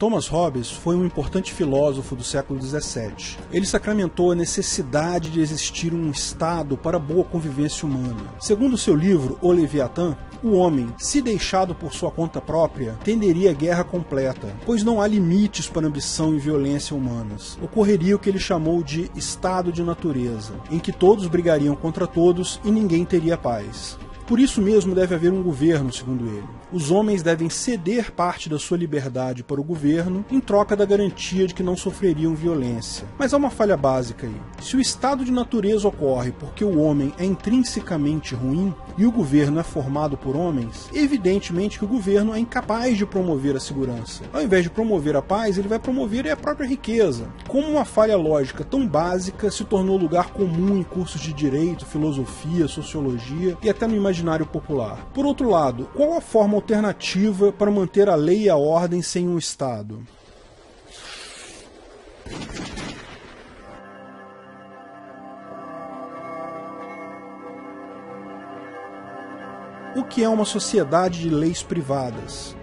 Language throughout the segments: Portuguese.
Thomas Hobbes foi um importante filósofo do século XVII. Ele sacramentou a necessidade de existir um Estado para a boa convivência humana. Segundo seu livro, O Leviatã, o homem, se deixado por sua conta própria, tenderia à guerra completa, pois não há limites para a ambição e violência humanas. Ocorreria o que ele chamou de estado de natureza, em que todos brigariam contra todos e ninguém teria paz. Por isso mesmo deve haver um governo, segundo ele. Os homens devem ceder parte da sua liberdade para o governo em troca da garantia de que não sofreriam violência. Mas há uma falha básica aí. Se o estado de natureza ocorre porque o homem é intrinsecamente ruim e o governo é formado por homens, evidentemente que o governo é incapaz de promover a segurança. Ao invés de promover a paz, ele vai promover a própria riqueza. Como uma falha lógica tão básica se tornou lugar comum em cursos de direito, filosofia, sociologia e até no imaginário popular. Por outro lado, qual a forma alternativa para manter a lei e a ordem sem um Estado? O que é uma sociedade de leis privadas?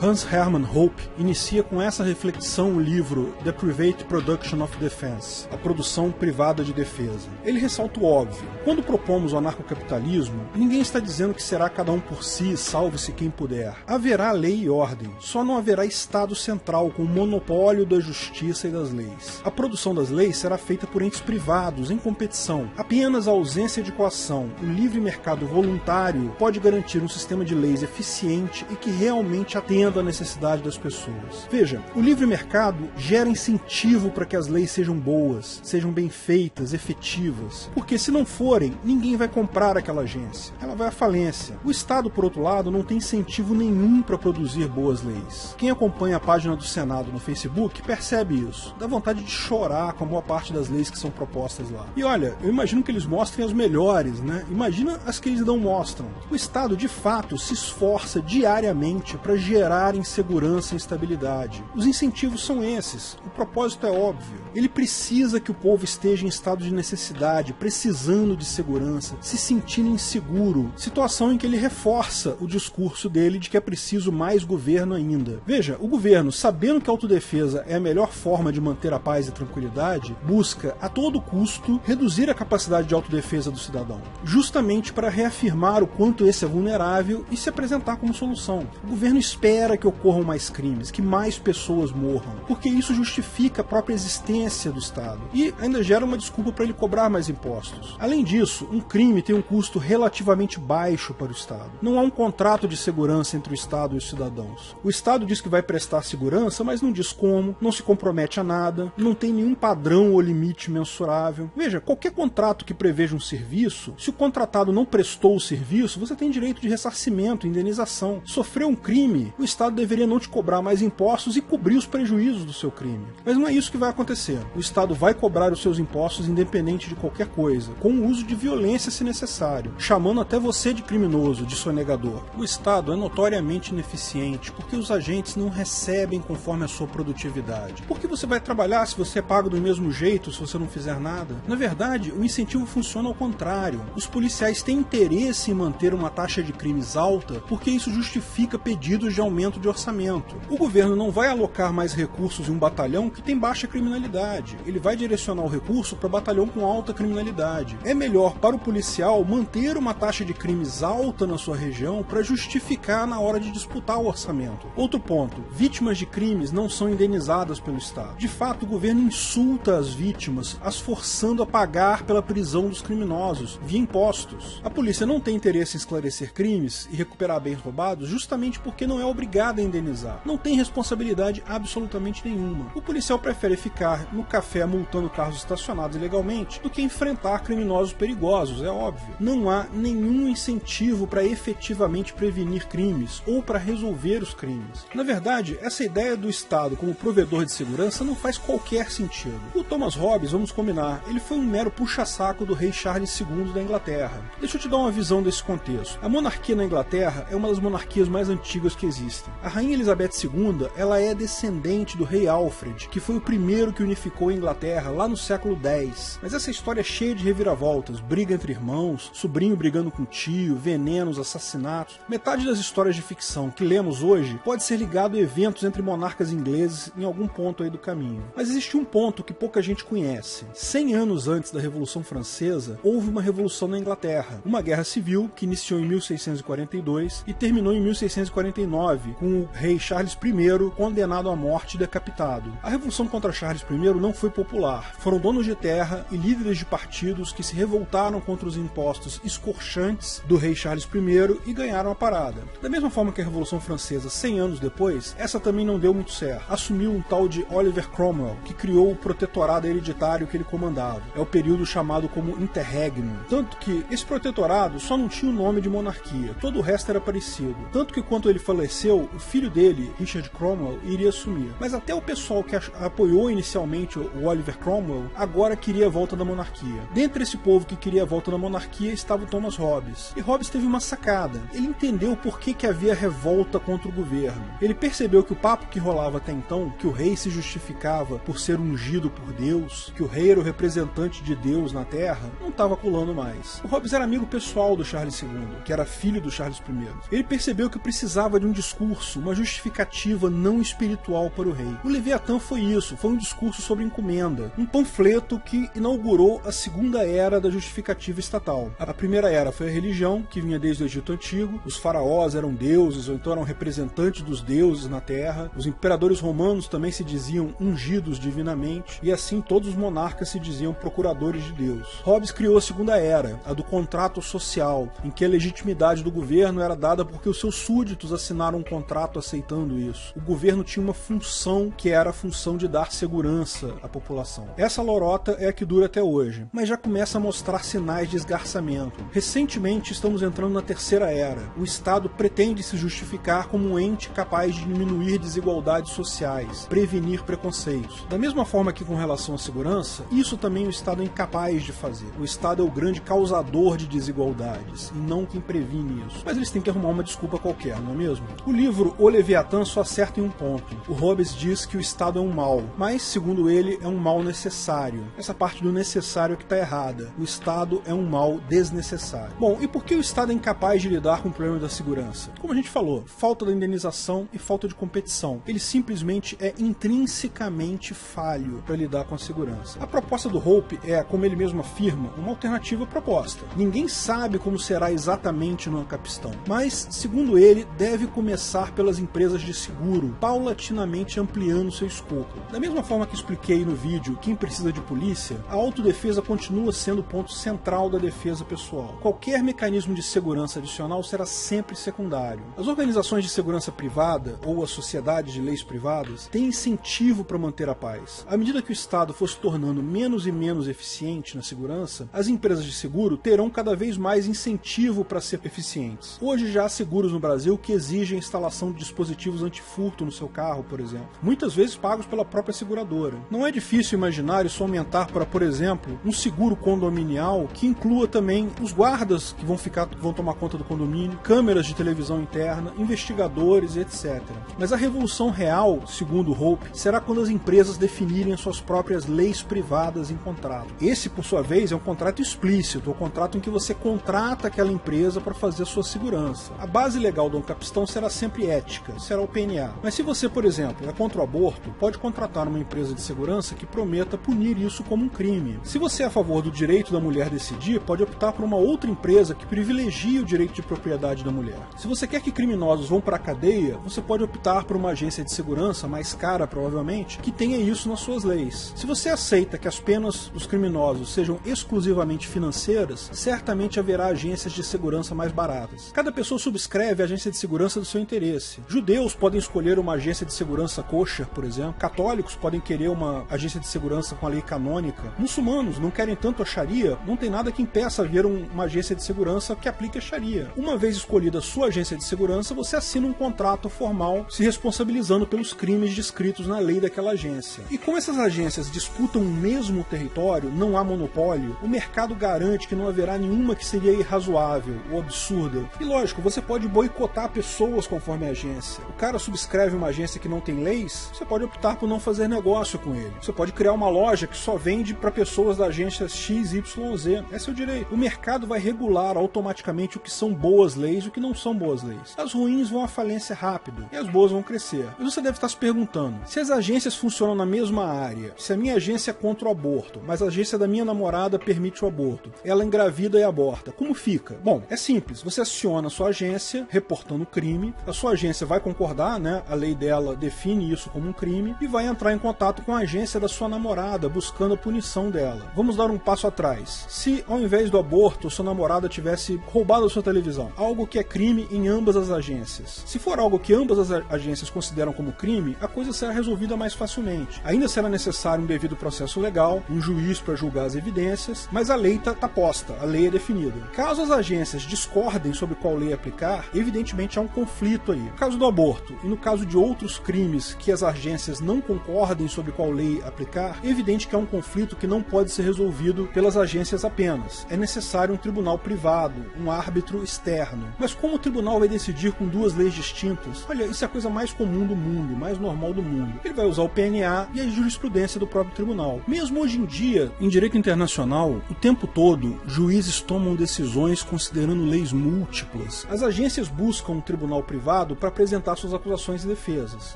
Hans Hermann Hoppe inicia com essa reflexão o livro The Private Production of Defense, a produção privada de defesa. Ele ressalta o óbvio. Quando propomos o anarcocapitalismo, ninguém está dizendo que será cada um por si, salve-se quem puder. Haverá lei e ordem, só não haverá Estado central com o monopólio da justiça e das leis. A produção das leis será feita por entes privados, em competição. Apenas a ausência de coação, o livre mercado voluntário, pode garantir um sistema de leis eficiente e que realmente atenda à necessidade das pessoas. Veja, o livre mercado gera incentivo para que as leis sejam boas, sejam bem feitas, efetivas, porque se não forem, ninguém vai comprar aquela agência. Ela vai à falência. O Estado, por outro lado, não tem incentivo nenhum para produzir boas leis. Quem acompanha a página do Senado no Facebook percebe isso. Dá vontade de chorar com a boa parte das leis que são propostas lá. E olha, eu imagino que eles mostrem as melhores, né? Imagina as que eles não mostram. O Estado, de fato, se esforça diariamente para gerar insegurança e instabilidade. Os incentivos são esses. O propósito é óbvio. Ele precisa que o povo esteja em estado de necessidade, precisando de segurança, se sentindo inseguro, situação em que ele reforça o discurso dele de que é preciso mais governo ainda. Veja, o governo, sabendo que a autodefesa é a melhor forma de manter a paz e a tranquilidade, busca a todo custo reduzir a capacidade de autodefesa do cidadão, justamente para reafirmar o quanto esse é vulnerável e se apresentar como solução. O governo espera que ocorram mais crimes, que mais pessoas morram, porque isso justifica a própria existência do Estado e ainda gera uma desculpa para ele cobrar mais impostos. Além disso, um crime tem um custo relativamente baixo para o Estado. Não há um contrato de segurança entre o Estado e os cidadãos. O Estado diz que vai prestar segurança, mas não diz como, não se compromete a nada, não tem nenhum padrão ou limite mensurável. Veja, qualquer contrato que preveja um serviço, se o contratado não prestou o serviço, você tem direito de ressarcimento, indenização. Sofreu um crime, o Estado deveria não te cobrar mais impostos e cobrir os prejuízos do seu crime. Mas não é isso que vai acontecer. O Estado vai cobrar os seus impostos independente de qualquer coisa, com o uso de violência se necessário, chamando até você de criminoso, de sonegador. O Estado é notoriamente ineficiente porque os agentes não recebem conforme a sua produtividade. Por que você vai trabalhar se você é pago do mesmo jeito se você não fizer nada? Na verdade, o incentivo funciona ao contrário. Os policiais têm interesse em manter uma taxa de crimes alta porque isso justifica pedidos de aumento de orçamento. O governo não vai alocar mais recursos em um batalhão que tem baixa criminalidade. Ele vai direcionar o recurso para batalhão com alta criminalidade. É melhor para o policial manter uma taxa de crimes alta na sua região para justificar na hora de disputar o orçamento. Outro ponto, vítimas de crimes não são indenizadas pelo Estado. De fato, o governo insulta as vítimas, as forçando a pagar pela prisão dos criminosos, via impostos. A polícia não tem interesse em esclarecer crimes e recuperar bens roubados justamente porque não é obrigada a indenizar. Não tem responsabilidade absolutamente nenhuma. O policial prefere ficar no café multando carros estacionados ilegalmente do que enfrentar criminosos perigosos, é óbvio. Não há nenhum incentivo para efetivamente prevenir crimes ou para resolver os crimes. Na verdade, essa ideia do Estado como provedor de segurança não faz qualquer sentido. O Thomas Hobbes, vamos combinar, ele foi um mero puxa-saco do rei Charles II da Inglaterra. Deixa eu te dar uma visão desse contexto. A monarquia na Inglaterra é uma das monarquias mais antigas que existem. gosta. A Rainha Elizabeth II, ela é descendente do rei Alfred, que foi o primeiro que unificou a Inglaterra lá no século X. Mas essa história é cheia de reviravoltas, briga entre irmãos, sobrinho brigando com tio, venenos, assassinatos. Metade das histórias de ficção que lemos hoje pode ser ligado a eventos entre monarcas ingleses em algum ponto aí do caminho. Mas existe um ponto que pouca gente conhece. 100 anos antes da Revolução Francesa, houve uma revolução na Inglaterra, uma guerra civil que iniciou em 1642 e terminou em 1649, com o rei Charles I condenado à morte e decapitado. A revolução contra Charles I não foi popular. Foram donos de terra e líderes de partidos que se revoltaram contra os impostos escorchantes do rei Charles I e ganharam a parada. Da mesma forma que a Revolução Francesa, 100 anos depois, essa também não deu muito certo. Assumiu um tal de Oliver Cromwell, que criou o protetorado hereditário que ele comandava. É o período chamado como Interregnum. Tanto que esse protetorado só não tinha o nome de monarquia, todo o resto era parecido. Tanto que quando ele faleceu, o filho dele, Richard Cromwell, iria assumir. Mas até o pessoal que apoiou inicialmente o Oliver Cromwell, agora queria a volta da monarquia. Dentre esse povo que queria a volta da monarquia estava o Thomas Hobbes. E Hobbes teve uma sacada. Ele entendeu por que havia revolta contra o governo. Ele percebeu que o papo que rolava até então, que o rei se justificava por ser ungido por Deus, que o rei era o representante de Deus na Terra, não estava colando mais. O Hobbes era amigo pessoal do Charles II, que era filho do Charles I. Ele percebeu que precisava de um discurso, uma justificativa não espiritual para o rei. O Leviatã foi isso, foi um discurso sobre encomenda, um panfleto que inaugurou a segunda era da justificativa estatal. A primeira era foi a religião, que vinha desde o Egito Antigo, os faraós eram deuses, ou então eram representantes dos deuses na Terra, os imperadores romanos também se diziam ungidos divinamente, e assim todos os monarcas se diziam procuradores de Deus. Hobbes criou a segunda era, a do contrato social, em que a legitimidade do governo era dada porque os seus súditos assinaram um contrato aceitando isso. O governo tinha uma função que era a função de dar segurança à população. Essa lorota é a que dura até hoje, mas já começa a mostrar sinais de esgarçamento. Recentemente estamos entrando na terceira era. O Estado pretende se justificar como um ente capaz de diminuir desigualdades sociais, prevenir preconceitos. Da mesma forma que com relação à segurança, isso também o Estado é incapaz de fazer. O Estado é o grande causador de desigualdades, e não quem previne isso. Mas eles têm que arrumar uma desculpa qualquer, não é mesmo? O livro O Leviatã só acerta em um ponto. O Hobbes diz que o Estado é um mal, mas, segundo ele, é um mal necessário. Essa parte do necessário é que está errada. O Estado é um mal desnecessário. Bom, e por que o Estado é incapaz de lidar com o problema da segurança? Como a gente falou, falta da indenização e falta de competição. Ele simplesmente é intrinsecamente falho para lidar com a segurança. A proposta do Hope é, como ele mesmo afirma, uma alternativa proposta. Ninguém sabe como será exatamente no Ancapistan, mas, segundo ele, deve começar pelas empresas de seguro, paulatinamente ampliando seu escopo. Da mesma forma que expliquei no vídeo Quem Precisa de Polícia, a autodefesa continua sendo o ponto central da defesa pessoal. Qualquer mecanismo de segurança adicional será sempre secundário. As organizações de segurança privada, ou as sociedades de leis privadas, têm incentivo para manter a paz. À medida que o Estado for se tornando menos e menos eficiente na segurança, as empresas de seguro terão cada vez mais incentivo para ser eficientes. Hoje já há seguros no Brasil que exigem a instalação de dispositivos antifurto no seu carro, por exemplo, muitas vezes pagos pela própria seguradora. Não é difícil imaginar isso aumentar para, por exemplo, um seguro condominial que inclua também os guardas que vão tomar conta do condomínio, câmeras de televisão interna, investigadores, etc. Mas a revolução real, segundo Hope, será quando as empresas definirem as suas próprias leis privadas em contrato. Esse, por sua vez, é um contrato explícito, é um contrato em que você contrata aquela empresa para fazer a sua segurança. A base legal do Ancapistan será sempre ética, será o PNA. Mas se você, por exemplo, é contra o aborto, pode contratar uma empresa de segurança que prometa punir isso como um crime. Se você é a favor do direito da mulher decidir, pode optar por uma outra empresa que privilegie o direito de propriedade da mulher. Se você quer que criminosos vão para a cadeia, você pode optar por uma agência de segurança, mais cara provavelmente, que tenha isso nas suas leis. Se você aceita que as penas dos criminosos sejam exclusivamente financeiras, certamente haverá agências de segurança mais baratas. Cada pessoa subscreve a agência de segurança do seu interesse. Judeus podem escolher uma agência de segurança kosher, por exemplo. Católicos podem querer uma agência de segurança com a lei canônica. Muçulmanos não querem tanto a Sharia, não tem nada que impeça haver uma agência de segurança que aplique a Sharia. Uma vez escolhida a sua agência de segurança, você assina um contrato formal se responsabilizando pelos crimes descritos na lei daquela agência. E como essas agências disputam o mesmo território, não há monopólio, o mercado garante que não haverá nenhuma que seria irrazoável ou absurda. E lógico, você pode boicotar pessoas com conforme a agência. O cara subscreve uma agência que não tem leis, você pode optar por não fazer negócio com ele. Você pode criar uma loja que só vende para pessoas da agência XYZ. É seu direito. O mercado vai regular automaticamente o que são boas leis e o que não são boas leis. As ruins vão à falência rápido e as boas vão crescer. Mas você deve estar se perguntando, se as agências funcionam na mesma área, se a minha agência é contra o aborto, mas a agência da minha namorada permite o aborto, ela engravida e aborta, como fica? Bom, é simples, você aciona a sua agência reportando o crime, a sua agência vai concordar, né? A lei dela define isso como um crime e vai entrar em contato com a agência da sua namorada buscando a punição dela. Vamos dar um passo atrás. Se ao invés do aborto, sua namorada tivesse roubado a sua televisão, algo que é crime em ambas as agências. Se for algo que ambas as agências consideram como crime, a coisa será resolvida mais facilmente. Ainda será necessário um devido processo legal, um juiz para julgar as evidências, mas a lei está posta, a lei é definida. Caso as agências discordem sobre qual lei aplicar, evidentemente há um conflito aí. No caso do aborto e no caso de outros crimes que as agências não concordem sobre qual lei aplicar, é evidente que há um conflito que não pode ser resolvido pelas agências apenas. É necessário um tribunal privado, um árbitro externo. Mas como o tribunal vai decidir com duas leis distintas? Olha, isso é a coisa mais comum do mundo, mais normal do mundo. Ele vai usar o PNA e a jurisprudência do próprio tribunal. Mesmo hoje em dia, em direito internacional, o tempo todo, juízes tomam decisões considerando leis múltiplas. As agências buscam um tribunal privado para apresentar suas acusações e defesas.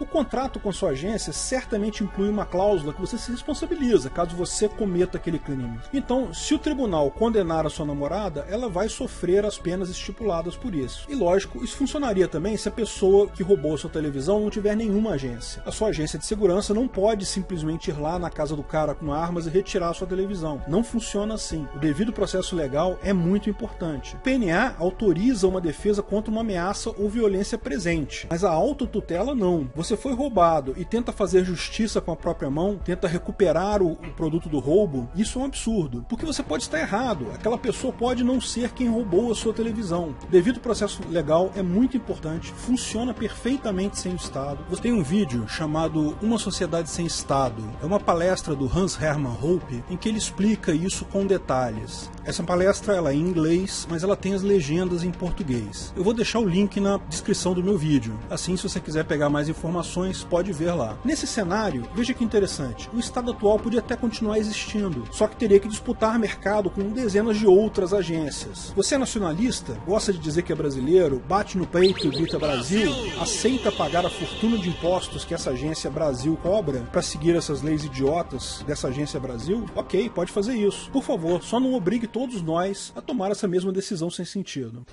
O contrato com sua agência certamente inclui uma cláusula que você se responsabiliza caso você cometa aquele crime. Então, se o tribunal condenar a sua namorada, ela vai sofrer as penas estipuladas por isso. E lógico, isso funcionaria também se a pessoa que roubou a sua televisão não tiver nenhuma agência. A sua agência de segurança não pode simplesmente ir lá na casa do cara com armas e retirar a sua televisão. Não funciona assim. O devido processo legal é muito importante. O PNA autoriza uma defesa contra uma ameaça ou violência presente, mas a autotutela não. Você foi roubado e tenta fazer justiça com a própria mão, tenta recuperar o produto do roubo, isso é um absurdo, porque você pode estar errado. Aquela pessoa pode não ser quem roubou a sua televisão. O devido processo legal é muito importante, funciona perfeitamente sem o Estado. Você tem um vídeo chamado Uma Sociedade Sem Estado. É uma palestra do Hans Hermann Hoppe em que ele explica isso com detalhes. Essa palestra ela é em inglês, mas ela tem as legendas em português. Eu vou deixar o link na descrição do meu vídeo. Assim, se você quiser pegar mais informações, pode ver lá. Nesse cenário, veja que interessante. O Estado atual podia até continuar existindo, só que teria que disputar mercado com dezenas de outras agências. Você é nacionalista? Gosta de dizer que é brasileiro? Bate no peito e grita Brasil? Aceita pagar a fortuna de impostos que essa agência Brasil cobra para seguir essas leis idiotas dessa agência Brasil? Ok, pode fazer isso. Por favor, só não obrigue todos nós a tomar essa mesma decisão sem sentido.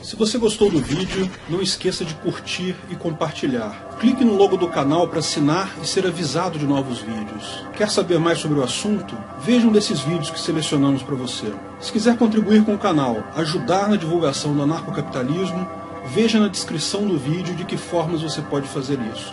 Se você gostou do vídeo, não esqueça de curtir e compartilhar. Clique no logo do canal para assinar e ser avisado de novos vídeos. Quer saber mais sobre o assunto? Veja um desses vídeos que selecionamos para você. Se quiser contribuir com o canal, ajudar na divulgação do anarcocapitalismo, veja na descrição do vídeo de que formas você pode fazer isso.